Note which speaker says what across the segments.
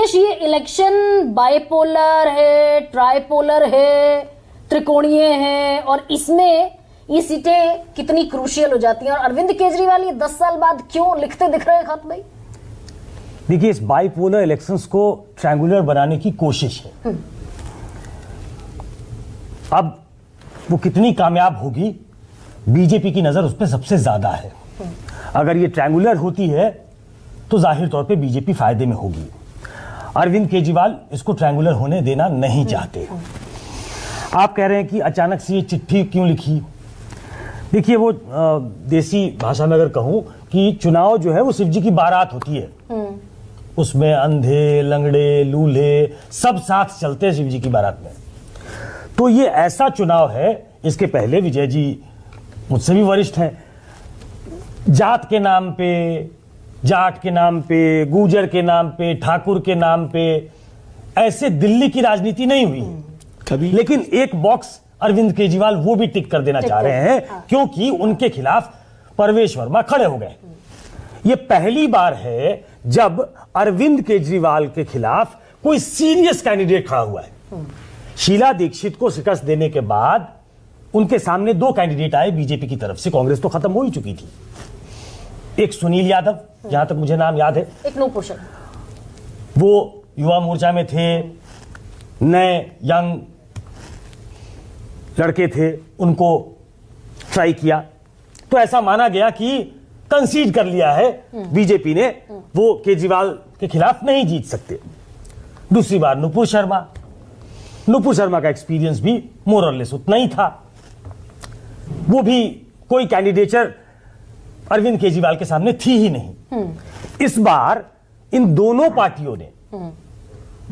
Speaker 1: सुकेश, ये election bipolar है, tripolar है, त्रिकोणीय है, और इसमें ये सीटें कितनी क्रूशियल हो जाती हैं, और अरविंद केजरीवाल ये 10 साल बाद क्यों लिखते दिख रहे हैं खत भाई?
Speaker 2: देखिए, इस बाइपोलर इलेक्शंस को ट्रायंगुलर बनाने की कोशिश है। अब वो कितनी कामयाब होगी, बीजेपी की नजर उस पर सबसे ज्यादा है। अगर ये ट्रायंगुलर होती है तो जाहिर तौर पे बीजेपी फायदे में होगी। अरविंद केजरीवाल इसको ट्रायंगुलर होने देना नहीं चाहते। आप कह रहे हैं कि अचानक से ये चिट्ठी क्यों लिखी? देखिए, वो देसी भाषा में अगर कहूं कि चुनाव जो है वो शिव जी की बारात होती है। उसमें अंधे, लंगड़े, लूल्हे सब साथ चलते हैं शिव जी की बारात में। तो ये ऐसा चुनाव है, इसके पहले विजय जी मुझसे भी वरिष्ठ हैं, जात के नाम पे, जाट के नाम पे, गुर्जर के नाम पे, ठाकुर के नाम पे ऐसे दिल्ली की राजनीति नहीं हुई कभी। लेकिन एक बॉक्स अरविंद केजरीवाल वो भी टिक कर देना चाह रहे हैं, क्योंकि उनके खिलाफ परवेश वर्मा खड़े हो गए। ये पहली बार है जब अरविंद केजरीवाल के खिलाफ कोई सीरियस कैंडिडेट खड़ा हुआ है। शीला दीक्षित को शिकस्त देने के बाद उनके सामने 2 कैंडिडेट आए बीजेपी की तरफ से। कांग्रेस तो खत्म हो ही चुकी थी। एक सुनील यादव, जहां तक मुझे नाम याद है,
Speaker 1: एक नूपुर शर्मा,
Speaker 2: वो युवा मोर्चा में थे, नए यंग लड़के थे, उनको ट्राई किया तो ऐसा माना गया कि कंसीड कर लिया है बीजेपी ने, वो केजरीवाल के खिलाफ नहीं जीत सकते। दूसरी बार नूपुर शर्मा का एक्सपीरियंस भी मोर और लेस उतना ही था। वो भी कोई कैंडिडेचर अरविंद केजरीवाल के सामने थी ही नहीं। इस बार इन दोनों पार्टियों ने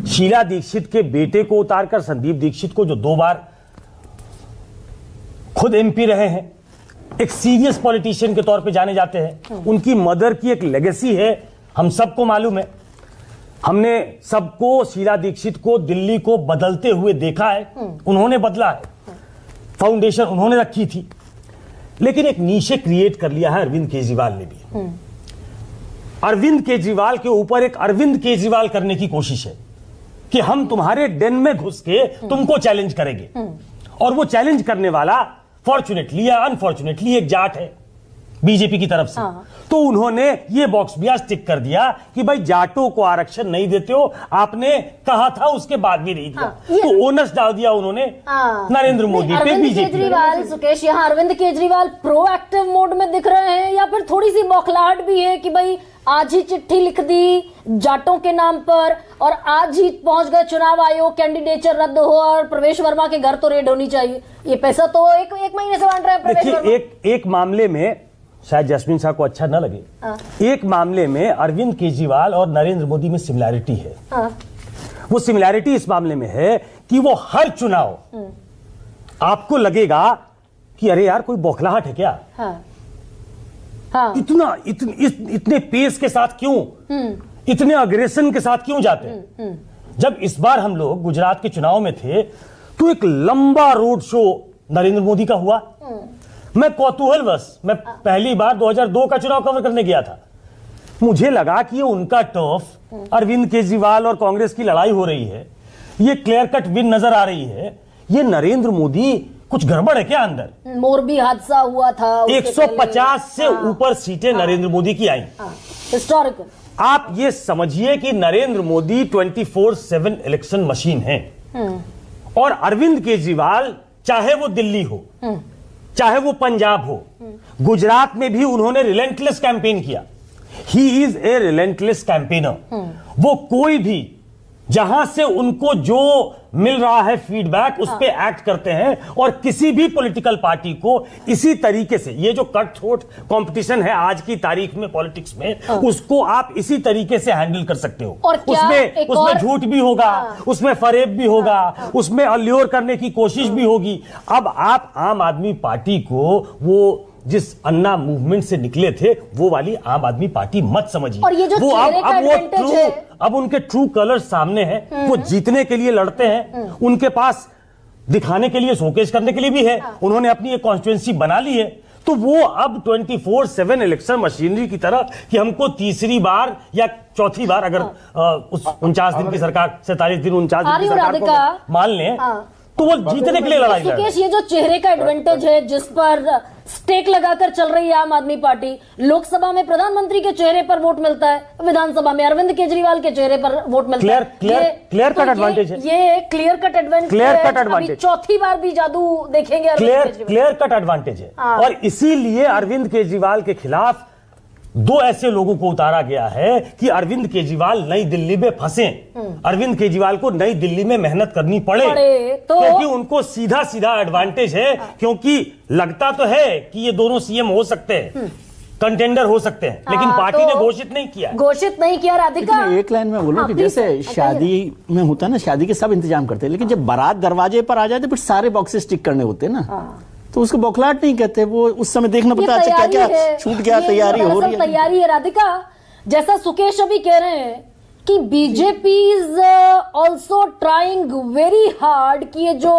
Speaker 2: शीला दीक्षित के बेटे को उतारकर संदीप दीक्षित को, जो 2 बार खुद एमपी रहे हैं, एक सीरियस पॉलिटिशियन के तौर पे जाने जाते हैं, उनकी मदर की एक लेगेसी है, हम सबको मालूम है। हमने सबको शीला दीक्षित को दिल्ली को बदलते हुए देखा है, उन्होंने बदला है, फाउंडेशन उन्होंने रखी थी। लेकिन एक नीशे क्रिएट कर लिया है अरविंद केजरीवाल ने भी। अरविंद केजरीवाल के ऊपर एक अरविंद केजरीवाल करने की कोशिश है कि हम तुम्हारे den में घुस के तुमको चैलेंज करेंगे। और वो चैलेंज करने वाला फॉर्चुनेटली या अनफॉर्चुनेटली एक जाट है बीजेपी की तरफ से। तो उन्होंने ये बॉक्स भी आज टिक कर दिया कि भाई जाटों को आरक्षण नहीं देते हो, आपने कहा था उसके बाद भी नहीं दिया। तो ओनस डाल दिया उन्होंने नरेंद्र मोदी पे, बीजेपी।
Speaker 1: केजरीवाल, सुकेश, यहाँ अरविंद केजरीवाल प्रोएक्टिव मोड में दिख रहे हैं या फिर थोड़ी सी बौखलाहट भी है कि भाई आज ही चिट्ठी लिख दी जाटों के नाम पर और आज ही पहुंच गए चुनाव आयोग, कैंडिडेचर रद्द हो और प्रवेश वर्मा के घर तो रेड होनी चाहिए। ये पैसा तो एक महीने से बांट रहे हैं प्रवेश वर्मा।
Speaker 2: एक मामले में शायद जस्मिन साहब को अच्छा न लगे, एक मामले में अरविंद केजरीवाल और नरेंद्र मोदी में सिमिलैरिटी है। वो सिमिलैरिटी इस मामले में है कि वो हर चुनाव आपको लगेगा कि अरे यार कोई बौखलाहट है क्या। इतने पेस के साथ क्यों, इतने अग्रेशन के साथ क्यों जाते हैं। जब इस बार हम लोग गुजरात के चुनाव में थे तो एक लंबा रोड शो नरेंद्र मोदी का हुआ। मैं कौतूहलवश मैं पहली बार 2002 का चुनाव कवर करने गया था। मुझे लगा कि ये उनका टर्फ, अरविंद केजरीवाल और कांग्रेस की लड़ाई हो रही है, ये क्लियर कट विन नजर आ रही है। ये नरेंद्र मोदी, कुछ गड़बड़ है क्या अंदर?
Speaker 1: मोरबी हादसा हुआ था,
Speaker 2: 150 से ऊपर सीटें नरेंद्र मोदी की आई,
Speaker 1: हिस्टोरिकल।
Speaker 2: आप ये समझिए कि नरेंद्र मोदी 24/7 इलेक्शन मशीन है। और अरविंद केजरीवाल, चाहे वो दिल्ली हो, चाहे वो पंजाब हो, गुजरात में भी उन्होंने रिलेंटलेस कैंपेन किया। He is a relentless campaigner. वो कोई भी जहां से उनको जो मिल रहा है फीडबैक, उस पे एक्ट करते हैं। और किसी भी पॉलिटिकल पार्टी को इसी तरीके से, ये जो कट थ्रोट कंपटीशन है आज की तारीख में पॉलिटिक्स में, उसको आप इसी तरीके से हैंडल कर सकते हो। उसमें झूठ भी होगा, उसमें फरेब भी होगा, उसमें अल्योर करने की कोशिश भी होगी। अब आप आम आदमी पार्टी को वो जिस अन्ना मूवमेंट से निकले थे वो वाली आम आदमी पार्टी मत समझिए।
Speaker 1: और ये जो
Speaker 2: वो अब उनके ट्रू कलर्स सामने हैं। वो जीतने के लिए लड़ते हैं, उनके पास दिखाने के लिए, शोकेस करने के लिए भी है। उन्होंने अपनी एक कॉन्स्टिट्यूएंसी बना ली है। तो वो अब 24/7 इलेक्शन मशीनरी की तरह कि हमको तीसरी बार या चौथी बार, अगर उस 49 दिन की सरकार, 47 दिन 49 दिन की सरकार को अगर मान लें, तो वो जीतने के लिए लड़ाई लड़ रहे हैं।
Speaker 1: सुकेश, ये जो चेहरे का एडवांटेज है जिस पर स्टेक लगाकर चल रही है आम आदमी पार्टी, लोकसभा में प्रधानमंत्री के चेहरे पर वोट मिलता है, विधानसभा में अरविंद केजरीवाल के चेहरे पर वोट मिलता है।
Speaker 2: क्लियर कट एडवांटेज है,
Speaker 1: ये क्लियर कट एडवांटेज, चौथी बार भी जादू देखेंगे
Speaker 2: क्लियर कट एडवांटेज है। और इसीलिए अरविंद केजरीवाल के खिलाफ दो ऐसे लोगों को उतारा गया है कि अरविंद केजरीवाल नई दिल्ली में फंसे, अरविंद केजरीवाल को नई दिल्ली में मेहनत करनी पड़े तो क्योंकि उनको सीधा सीधा एडवांटेज है, क्योंकि लगता तो है कि ये दोनों सीएम हो सकते हैं, कंटेंडर हो सकते हैं, लेकिन पार्टी ने घोषित नहीं किया। राधिका,
Speaker 3: एक लाइन में बोलूं कि जैसे शादी में होता है ना, शादी के सब इंतजाम करते हैं, लेकिन जब बारात दरवाजे पर आ जाए तो फिर सारे बॉक्सेस टिक करने होते हैं ना, तो उसको बौखलाहट नहीं कहते, वो उस समय देखना पड़ता है अच्छा क्या क्या छूट गया, तैयारी हो रही है।
Speaker 1: तैयारी है राधिका, जैसा सुकेश अभी कह रहे हैं कि BJP is also trying very hard कि ये जो